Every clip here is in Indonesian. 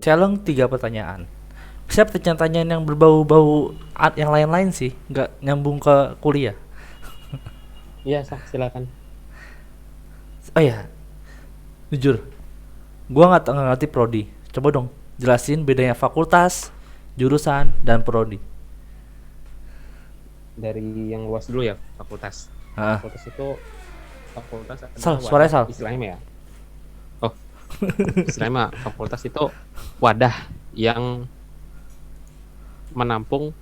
challenge 3 pertanyaan. Siap pertanyaan yang berbau-bau yang lain-lain sih, nggak nyambung ke kuliah. Iya, silakan. Oh ya, jujur, gua nggak ngerti prodi. Coba dong jelasin bedanya fakultas, jurusan, dan prodi. Dari yang luas dulu ya, fakultas. Ah, Fakultas itu fakultas Sal, adalah suaranya wadah Sal. istilahnya ya. Oh, istilahnya mah fakultas itu wadah yang menampung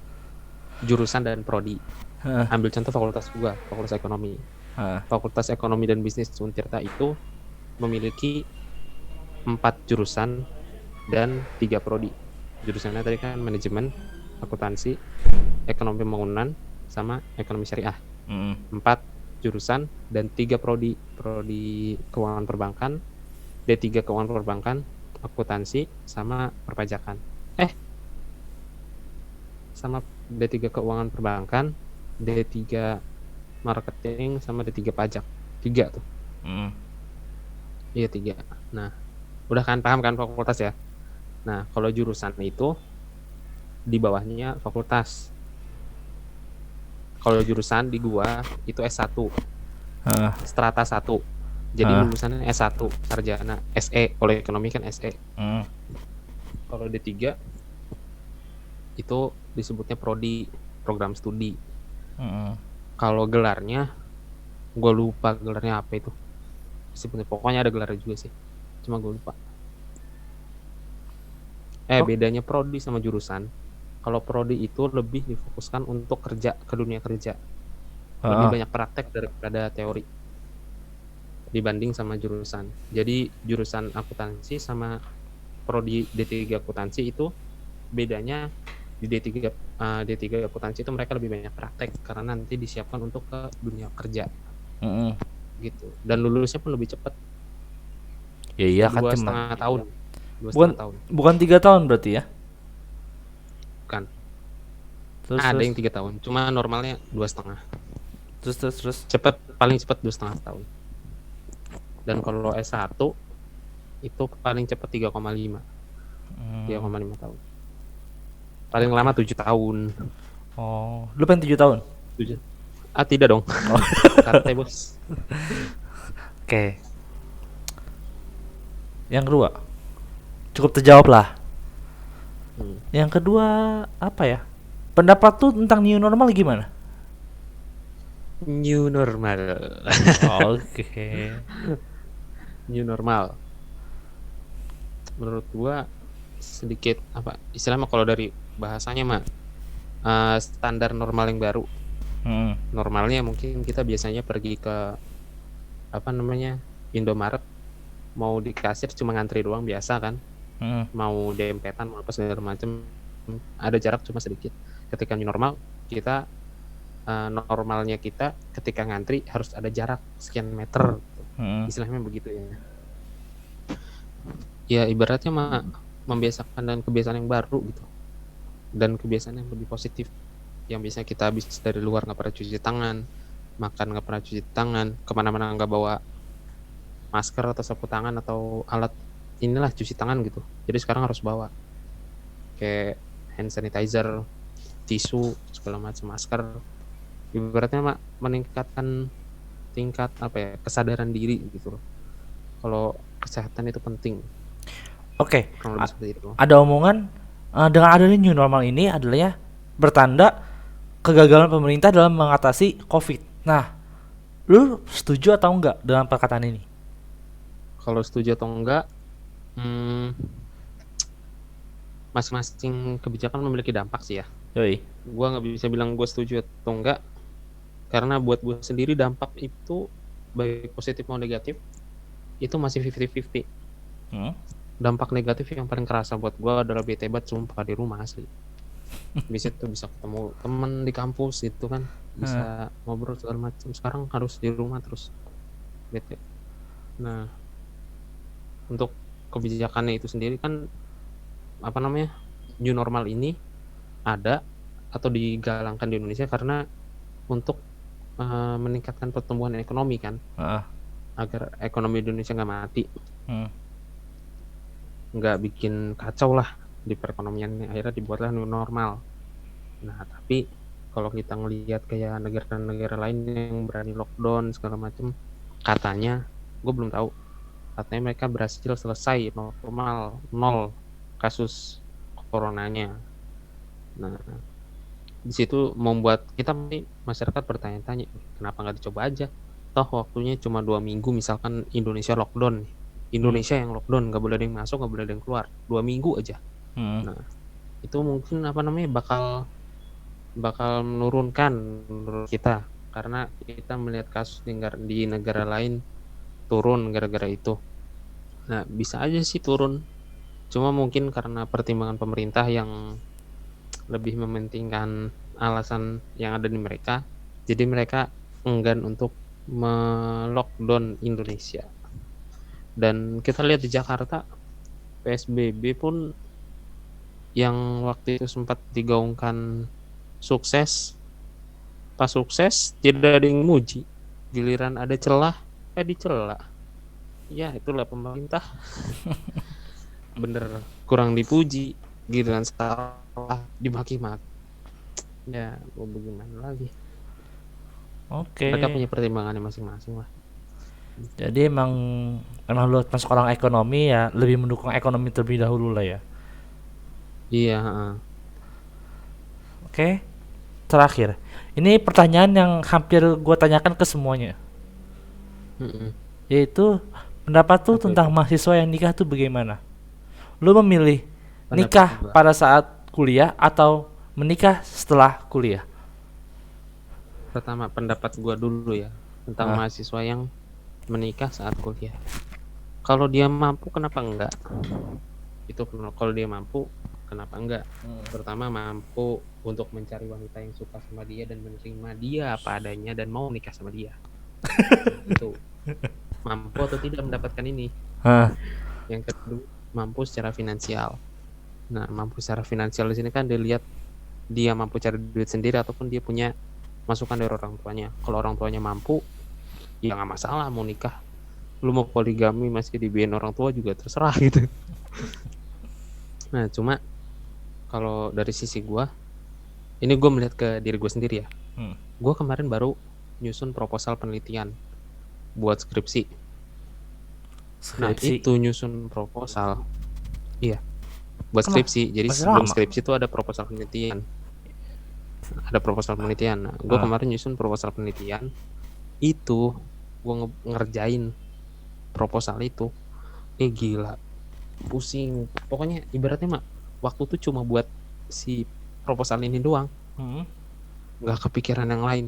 jurusan dan prodi. Ah, Ambil contoh fakultas gua, fakultas ekonomi. ah, Fakultas ekonomi dan bisnis Untirta itu memiliki 4 jurusan dan 3 prodi. Jurusannya tadi kan manajemen, akuntansi, ekonomi pembangunan, sama ekonomi syariah. mm, 4 jurusan dan 3 prodi. Prodi keuangan perbankan, D3 keuangan perbankan, akuntansi, sama perpajakan. Sama D3 keuangan perbankan, D3 marketing, sama D3 pajak. 3 tuh. mm. Iya 3. Nah, udah kan paham kan fakultas ya? Nah, kalau jurusan itu di bawahnya fakultas. Kalau jurusan di gua itu S1, Ah, strata 1. Jadi ah, lulusannya S1, sarjana, SE. Kalau ekonomi kan SE. mm, Kalau D3 itu disebutnya prodi, program studi. mm. Kalau gelarnya, gua lupa gelarnya apa itu. Sebenarnya pokoknya ada gelarnya juga sih. Cuma gua lupa. Oh, Bedanya prodi sama jurusan. Kalau prodi itu lebih difokuskan untuk kerja, ke dunia kerja. Lebih ah, banyak praktek daripada teori dibanding sama jurusan. Jadi jurusan akuntansi sama prodi D3 akuntansi itu bedanya di D3 akuntansi itu mereka lebih banyak praktek karena nanti disiapkan untuk ke dunia kerja mm. gitu. Dan lulusnya pun lebih cepat, Ya iya kan dua cuman. setengah tahun, dua Bukan setengah tahun bukan 3 tahun berarti ya? kan. Terus Ada terus yang 3 tahun, cuma normalnya 2,5. terus. Cepat, paling cepat 2,5 tahun. Dan kalau S1 itu paling cepat 3,5 tahun. Paling Oke. lama 7 tahun. Oh, lu pengen 7 tahun? 7. Tidak dong. Oh, Santai bos. oke. Yang kedua, cukup terjawab lah. Hmm. Yang kedua apa ya? Pendapat tuh tentang new normal gimana? New normal. Oke. New normal. Menurut gua sedikit apa istilahnya kalau dari bahasanya mah standar normal yang baru. Hmm. Normalnya mungkin kita biasanya pergi ke apa namanya Indomaret, mau di kasir cuma ngantri doang biasa kan, Hmm. mau dempetan mau apa segala macam, ada jarak cuma sedikit. Ketika new normal kita normalnya kita ketika ngantri harus ada jarak sekian meter, Hmm. istilahnya begitu ya. Ya ibaratnya mah membiasakan dan kebiasaan yang baru gitu, dan kebiasaan yang lebih positif. Yang biasanya kita habis dari luar nggak pernah cuci tangan, makan nggak pernah cuci tangan, kemana-mana nggak bawa masker atau sapu tangan atau alat inilah cuci tangan gitu. Jadi sekarang harus bawa kayak hand sanitizer, tisu segala macam, masker. Ibaratnya mak meningkatkan tingkat apa ya kesadaran diri gitu loh. Kalau kesehatan itu penting, Oke. kurang lebih seperti itu. Ada omongan dengan adanya new normal ini adalah ya bertanda kegagalan pemerintah dalam mengatasi COVID. Nah, lu setuju atau enggak dengan perkataan ini? Kalau setuju atau enggak, hmm, masing-masing kebijakan memiliki dampak sih ya. Yoi. Gue nggak bisa bilang gue setuju atau enggak, karena buat gue sendiri dampak itu baik positif maupun negatif itu masih 50-50. Hmm? Dampak negatif yang paling kerasa buat gue adalah bete banget sumpah di rumah asli. Bisa tuh bisa ketemu temen di kampus itu kan, Hah. bisa ngobrol segala macam. Sekarang harus di rumah terus, bete. Nah, untuk kebijakannya itu sendiri kan apa namanya new normal ini ada atau digalangkan di Indonesia karena untuk meningkatkan pertumbuhan ekonomi, kan, Ah. agar ekonomi Indonesia nggak mati. Hmm. nggak bikin kacau lah di perekonomiannya, akhirnya dibuatlah new normal. Nah tapi kalau kita ngelihat kayak negara-negara lain yang berani lockdown segala macam, katanya gue belum tahu, katanya mereka berhasil selesai normal, nol kasus coronanya. Nah di situ membuat kita masyarakat bertanya-tanya, kenapa nggak dicoba aja, toh waktunya cuma 2 minggu, misalkan Indonesia lockdown nih. Indonesia yang lockdown, nggak boleh ada yang masuk, nggak boleh ada yang keluar, 2 minggu aja. Hmm. Nah itu mungkin bakal menurunkan menurut kita, karena kita melihat kasus di negara lain turun gara-gara itu. Nah bisa aja sih turun, cuma mungkin karena pertimbangan pemerintah yang lebih mementingkan alasan yang ada di mereka, jadi mereka enggan untuk melockdown Indonesia. Dan kita lihat di Jakarta, PSBB pun yang waktu itu sempat digaungkan sukses, pas sukses tidak ada yang muji, giliran ada celah dicela. Ya itulah pemerintah, bener kurang dipuji, giliran salah dimaki-maki. Ya mau bagaimana lagi, Oke. mereka punya pertimbangannya masing-masing lah. Jadi emang lu masuk orang ekonomi ya lebih mendukung ekonomi terlebih dahulu lah ya. Iya, heeh. Oke. Terakhir. Ini pertanyaan yang hampir gue tanyakan ke semuanya. Mm-mm. Yaitu pendapat tuh Apa tentang itu? mahasiswa yang nikah tuh bagaimana? Lu memilih Pendapat nikah gua. pada saat kuliah atau menikah setelah kuliah? Pertama pendapat gua dulu ya tentang Ah, mahasiswa yang menikah saat kuliah. Kalau dia mampu kenapa enggak? Itu kalau dia mampu kenapa enggak? Pertama mampu untuk mencari wanita yang suka sama dia dan menerima dia apa adanya dan mau menikah sama dia. Itu mampu atau tidak mendapatkan ini. ah, Yang kedua mampu secara finansial. Nah mampu secara finansial di sini kan dilihat dia mampu cari duit sendiri ataupun dia punya masukan dari orang tuanya. Kalau orang tuanya mampu, ya nggak masalah mau nikah. Lu mau poligami masih dibiayain orang tua juga terserah gitu. Nah cuma kalau dari sisi gua, ini gua melihat ke diri gua sendiri ya. hmm. Gua kemarin baru nyusun proposal penelitian buat skripsi. Nah Skripsi. itu nyusun proposal, iya, buat Kenapa? skripsi. Jadi Masih sebelum lama. skripsi itu ada proposal penelitian. Ada proposal penelitian. Nah, gue Ah, kemarin nyusun proposal penelitian itu, gue ngerjain proposal itu. Gila, pusing. Pokoknya ibaratnya mah waktu tuh cuma buat si proposal ini doang, hmm. nggak kepikiran yang lain.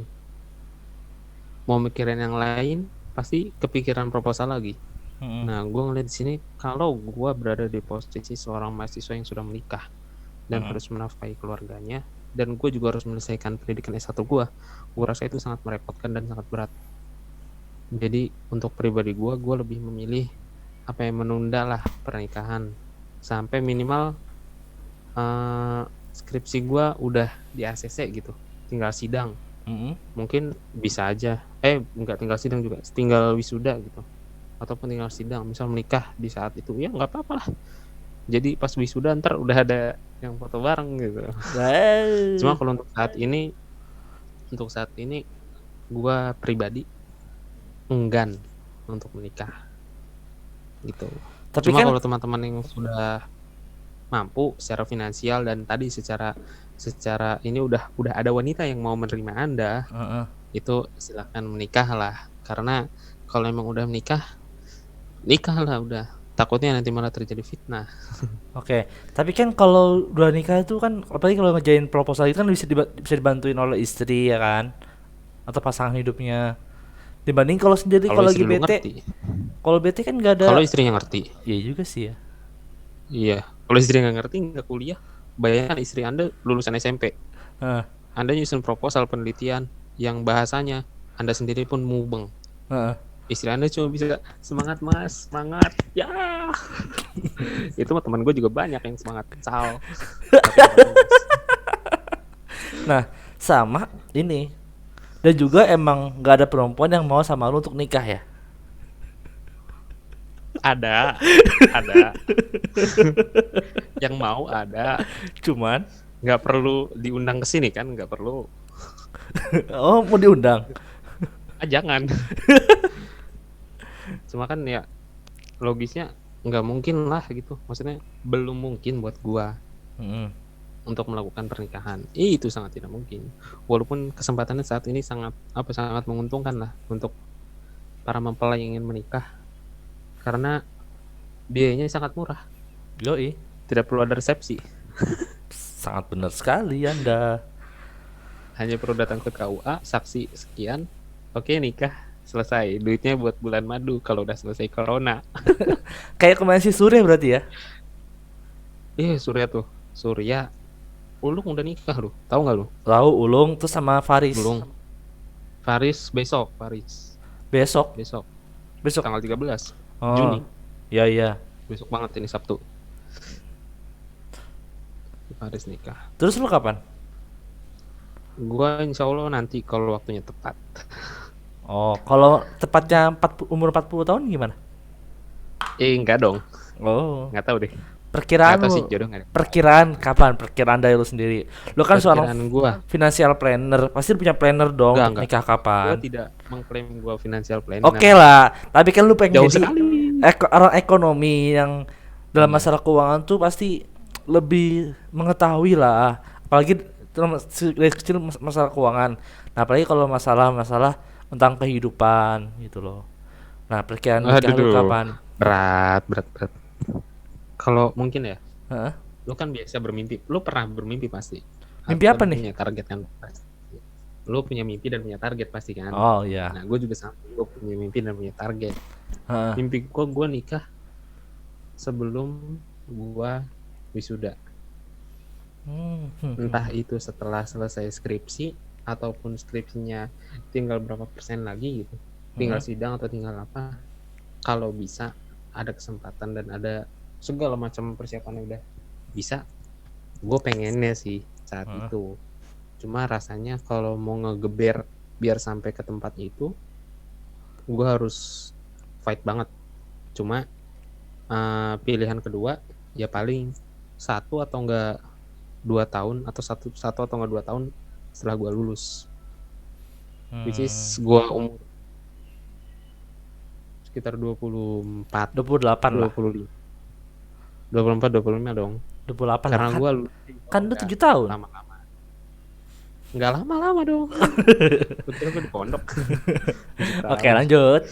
Mau mikirin yang lain, pasti kepikiran proposal lagi. Hmm. Nah, gue ngeliat di sini kalau gue berada di posisi seorang mahasiswa yang sudah menikah dan Hmm. harus menafkahi keluarganya, dan gue juga harus menyelesaikan pendidikan S1 gue rasa itu sangat merepotkan dan sangat berat. Jadi untuk pribadi gue lebih memilih apa yang menunda lah pernikahan sampai minimal skripsi gue udah di ACC gitu, tinggal sidang. Hmm. Mungkin bisa aja, nggak tinggal sidang juga, tinggal wisuda gitu, ataupun tinggal sidang, misal menikah di saat itu, ya nggak apa-apa lah. Jadi pas wisuda ntar udah ada yang foto bareng gitu. Cuma kalau untuk saat ini gue pribadi enggan untuk menikah gitu. Tapi Cuma kan kalau teman-teman yang sudah mampu secara finansial dan tadi secara ini udah ada wanita yang mau menerima Anda, itu silakan menikah lah. Karena kalau emang udah menikah, nikah lah udah. Takutnya nanti malah terjadi fitnah. oke, tapi kan kalau udah nikah itu kan apalagi kalau ngerjain proposal itu kan bisa dibantuin oleh istri ya kan, atau pasangan hidupnya. Dibanding kalau sendiri Kalau kalau lagi istri lu bete, ngerti, kalau bete kan nggak ada. kalau istrinya ngerti, Iya juga sih ya. iya. Kalau istri nggak ngerti, nggak kuliah, bayangkan istri Anda lulusan SMP, Heeh, Anda nyusun proposal penelitian yang bahasanya Anda sendiri pun mubeng. heeh. Istri Anda cuma bisa semangat mas, semangat ya. Itu mah teman gue juga banyak yang semangat cal. Nah, sama ini. Dan juga emang nggak ada perempuan yang mau sama lu untuk nikah ya. Ada, ada. Yang mau ada, Cuman, nggak perlu diundang ke sini kan, nggak perlu. oh mau diundang. Ah, jangan. Cuma kan ya logisnya nggak mungkin lah gitu. Maksudnya belum mungkin buat gua Mm-mm. untuk melakukan pernikahan. Itu sangat tidak mungkin. Walaupun kesempatannya saat ini sangat menguntungkan lah untuk para mempelai yang ingin menikah karena biayanya sangat murah. Yoi, Tidak perlu ada resepsi. sangat benar sekali Anda. Hanya perlu datang ke KUA, saksi sekian, oke nikah, selesai. Duitnya buat bulan madu kalau udah selesai corona. Kayak kemarin si Surya berarti ya? Surya tuh. Surya. Ulung udah nikah lu. Tahu nggak lu? Lau, Ulung, terus sama Faris. Belum. Faris besok. Faris. Besok, Besok. besok. Tanggal 13 Oh, Juni. iya iya. Besok banget ini Sabtu. Faris nikah. Terus lu kapan? Gua insya Allah nanti kalau waktunya tepat. Oh, kalau tepatnya umur 40 tahun gimana? Enggak dong. Oh, Nggak tahu deh. perkiraan Nggak tahu lu. sih jodoh nggak ada. Perkiraan kapan? Perkiraan dari lu sendiri. Lu kan seorang Perkiraan gua. financial planner, pasti punya planner dong untuk Enggak. nikah Gua kapan. tidak mengklaim gua financial planner. Oke lah, tapi kan lu pengen Jauh jadi sekali. orang ekonomi yang dalam masalah keuangan tuh pasti lebih mengetahui lah, apalagi dari kecil masalah keuangan. Nah, apalagi kalau masalah tentang kehidupan gitu loh. Nah, perkiraan nikah lu Aduh, kapan? berat. Kalau mungkin ya, Heeh. lu kan biasa bermimpi. Lu pernah bermimpi pasti. Mimpi Atau apa lu nih? punya target kan pasti. Lu punya mimpi dan punya target pasti kan. Oh iya. Nah, gue juga sama. Gue punya mimpi dan punya target. Heeh. Mimpi gue nikah sebelum gue wisuda. Entah itu setelah selesai skripsi ataupun skripsinya tinggal berapa persen lagi gitu. Tinggal sidang atau tinggal apa. Kalau bisa ada kesempatan dan ada segala macam persiapannya udah bisa, gue pengennya sih saat itu. Cuma rasanya kalau mau ngegeber biar sampai ke tempat itu, gue harus fight banget. Cuma pilihan kedua ya paling 1 atau enggak 2 tahun atau satu atau enggak 2 tahun setelah gue lulus, which is gue umur sekitar 24 28 lah. 25 24 25 dong. 28 Karena lah kan. gue Kan lu 7 tahun. lama-lama. Nggak lama-lama dong. Betul gue di pondok. Oke, lanjut.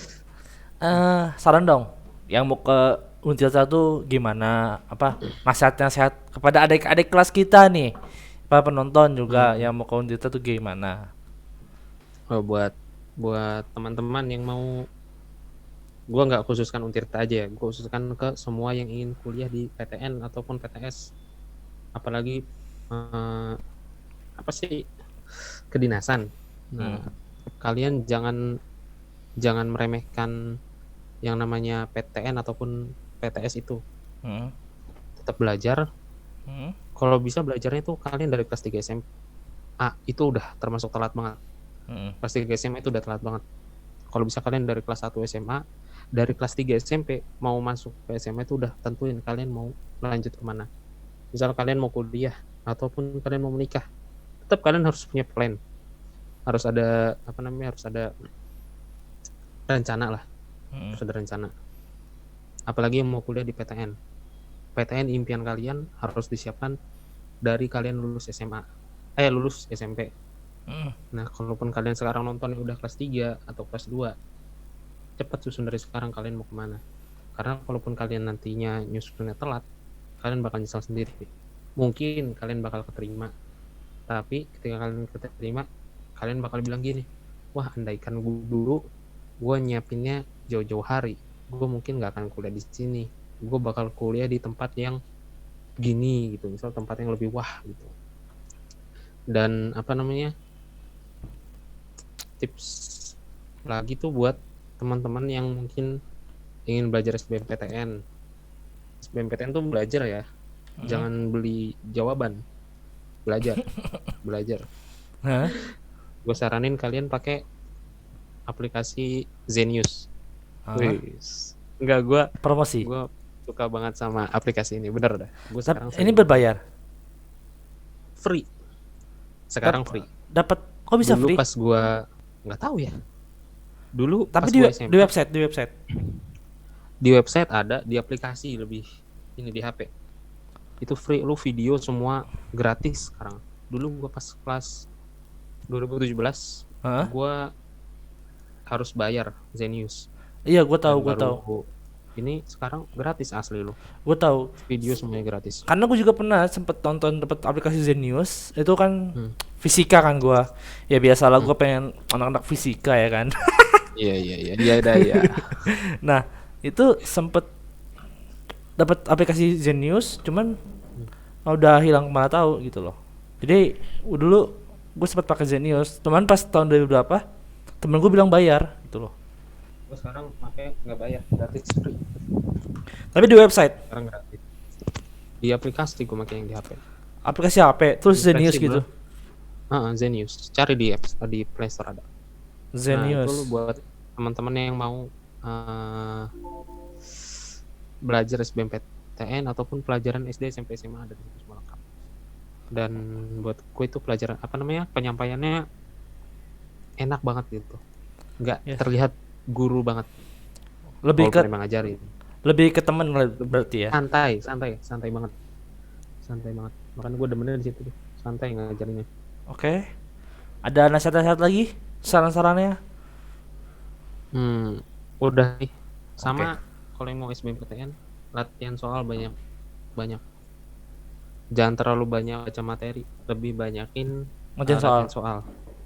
Saran dong. Yang mau ke Untirta tuh gimana? Apa nasihat kepada adik-adik kelas kita nih? Para penonton juga yang mau ke Untirta tuh gimana? Oh, buat teman-teman yang mau, gue nggak khususkan Untirta aja ya, gue khususkan ke semua yang ingin kuliah di PTN ataupun PTS, apalagi apa sih, kedinasan. Nah, kalian jangan meremehkan yang namanya PTN ataupun PTS itu. Tetap belajar. Kalau bisa belajarnya tuh kalian dari kelas 3 SMA itu udah termasuk telat banget. Kelas 3 SMA itu udah telat banget. Kalau bisa kalian dari kelas 1 SMA, dari kelas 3 SMP mau masuk ke SMA itu udah tentuin kalian mau lanjut kemana. Misal kalian mau kuliah ataupun kalian mau menikah, tetap kalian harus punya plan. Harus ada harus ada rencana lah. Harus ada rencana. Apalagi yang mau kuliah di PTN. PTN impian kalian harus disiapkan dari kalian lulus SMA. Lulus SMP. Nah, kalaupun kalian sekarang nonton udah kelas 3 atau kelas 2, cepat susun dari sekarang kalian mau kemana. Karena kalaupun kalian nantinya nyusunnya telat, kalian bakal nyesal sendiri. Mungkin kalian bakal keterima, tapi ketika kalian keterima, kalian bakal bilang gini, wah andaikan gue nyiapinnya jauh-jauh hari, gue mungkin gak akan kuliah di sini, gue bakal kuliah di tempat yang gini gitu, misal tempat yang lebih wah gitu. Dan tips lagi tuh buat teman-teman yang mungkin ingin belajar SBMPTN. SBMPTN tuh belajar ya, jangan beli jawaban, belajar. Gue saranin kalian pakai aplikasi Zenius. Enggak, gua Promosi. gua suka banget sama aplikasi ini, bener dah. Gua sekarang Ini sering berbayar. free. Sekarang Dap- free. Dapat kok bisa Dulu free? pas gua nggak tahu ya. Dulu Tapi pas di gua di SMA, website, di website. di website ada, di aplikasi lebih ini di HP. Itu free, lu video semua gratis sekarang. Dulu gua pas kelas 2017, Hah? gua harus bayar Zenius. Iya, gue tahu, Dan gue tahu, ini sekarang gratis asli lu. gue tahu. Video semuanya gratis. Karena gue juga pernah sempet nonton dapat aplikasi Zenius. Itu kan Hmm. fisika kan gue. Ya biasalah gue pengen anak-anak fisika ya kan. Iya dah ya. Nah, itu sempet dapat aplikasi Zenius, cuman udah hilang kemana tahu gitu loh. Jadi dulu gue sempat pakai Zenius, cuman pas tahun 2000 berapa temen gue bilang bayar gitu loh. Gua sekarang pakai nggak bayar, gratis free. Tapi di website, Sekarang gratis. Di aplikasi gua pakai yang di HP. aplikasi HP, terus Zenius Fleksibel. gitu. Zenius. Cari di Play Store ada. Nah, Zenius. itu lu buat teman-teman yang mau belajar SBMPTN ataupun pelajaran SD, SMP, SMA ada di situ semua lengkap. Dan buat gue itu pelajaran apa namanya, penyampaiannya enak banget gitu, nggak Yes. terlihat guru banget. Lebih ke Walaupun emang ngajarin, temen berarti ya. santai banget, makanya gue demennya di situ tuh, santai ngajarinnya. Oke. Ada nasihat-nasihat lagi? Saran-sarannya? Udah nih, sama kalau yang mau SBMPTN latihan soal banyak, jangan terlalu banyak baca materi, lebih banyakin Ngerjain latihan soal. soal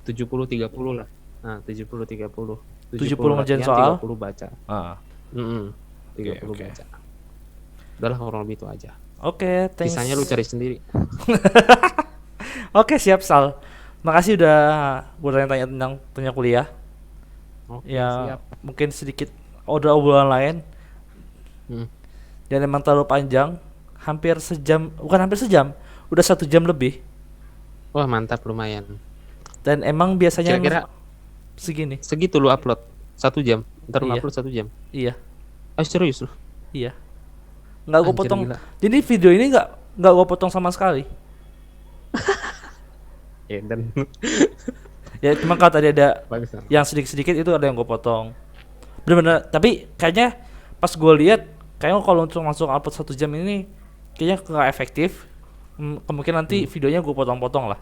70-30 lah. Nah, 70-30. 70 ngerjain latihan, soal. 30 baca. Ah. 30 Oke. baca. Udahlah, kurang lebih itu aja. Oke, thanks. Sisanya lu cari sendiri. Oke, siap Sal. Makasih udah bertanya-tanya tentang kuliah. Oke, Ya, siap. mungkin sedikit udah obrolan lain. Hmm. Dan emang terlalu panjang. Hampir sejam, bukan hampir sejam. Udah 1 jam lebih. Wah, mantap, lumayan. Dan emang biasanya Kira-kira segini. segitu lu upload 1 jam. Ntar lu Iya. upload 1 jam. Iya, Serius lu? iya. Nggak gue Anjir, potong. gila. Jadi video ini nggak gue potong sama sekali. Ya, dan Ya cuma kalau tadi ada bagus. yang sedikit-sedikit itu ada yang gue potong. Bener-bener. Tapi kayaknya pas gue lihat, kayaknya kalau untuk langsung upload 1 jam ini kayaknya nggak efektif. Kemungkinan nanti videonya gue potong-potong lah.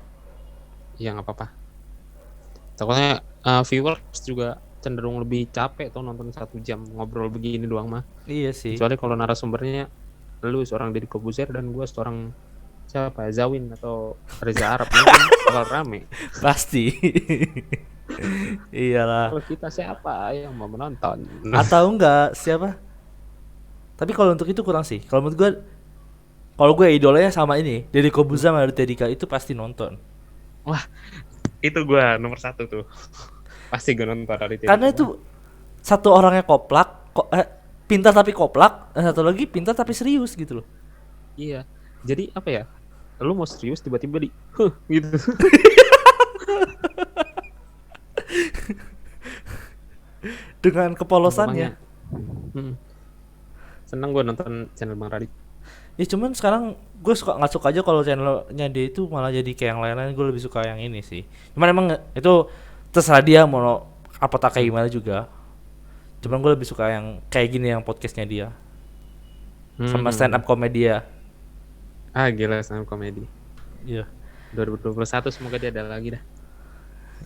Ya nggak apa-apa. Takutnya viewers juga cenderung lebih capek tuh nonton 1 jam ngobrol begini doang mah. Iya sih. Kecuali kalau narasumbernya lu seorang Deddy Corbuzier dan gua seorang siapa, Zawin atau Reza Arab, mungkin bakal rame. Pasti. Iyalah. Kalau kita siapa yang mau menonton? Atau enggak siapa? Tapi kalau untuk itu kurang sih. Kalau menurut gue, kalau gue idolanya sama ini, Deddy Corbuzier sama Raditya Dika itu pasti nonton. Wah, itu gua nomor 1 tuh. Pasti gua nonton Raditya. Karena itu satu orangnya koplak, pintar tapi koplak, dan satu lagi pintar tapi serius gitu loh. Iya. Jadi apa ya? Lu mau serius tiba-tiba gitu. Dengan kepolosannya. Seneng gue nonton channel Bang Radit. Ya cuman sekarang gue nggak suka aja kalau channelnya dia itu malah jadi kayak yang lain-lain. Gue lebih suka yang ini sih. Cuman emang itu terserah dia mau apa tak kayak gimana juga. Cuman gue lebih suka yang kayak gini, yang podcastnya dia sama stand up komedia. Gila, stand up komedi. Iya. 2021 semoga dia ada lagi dah.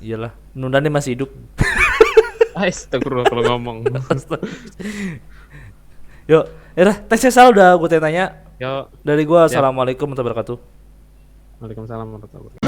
Iyalah, Nunda nih masih hidup. Astagfirullah kalau ngomong. Yuk, thanks ya Sal udah gue tanya. Yo, Dari gue, Siap. assalamualaikum warahmatullahi wabarakatuh. Waalaikumsalam warahmatullahi wabarakatuh.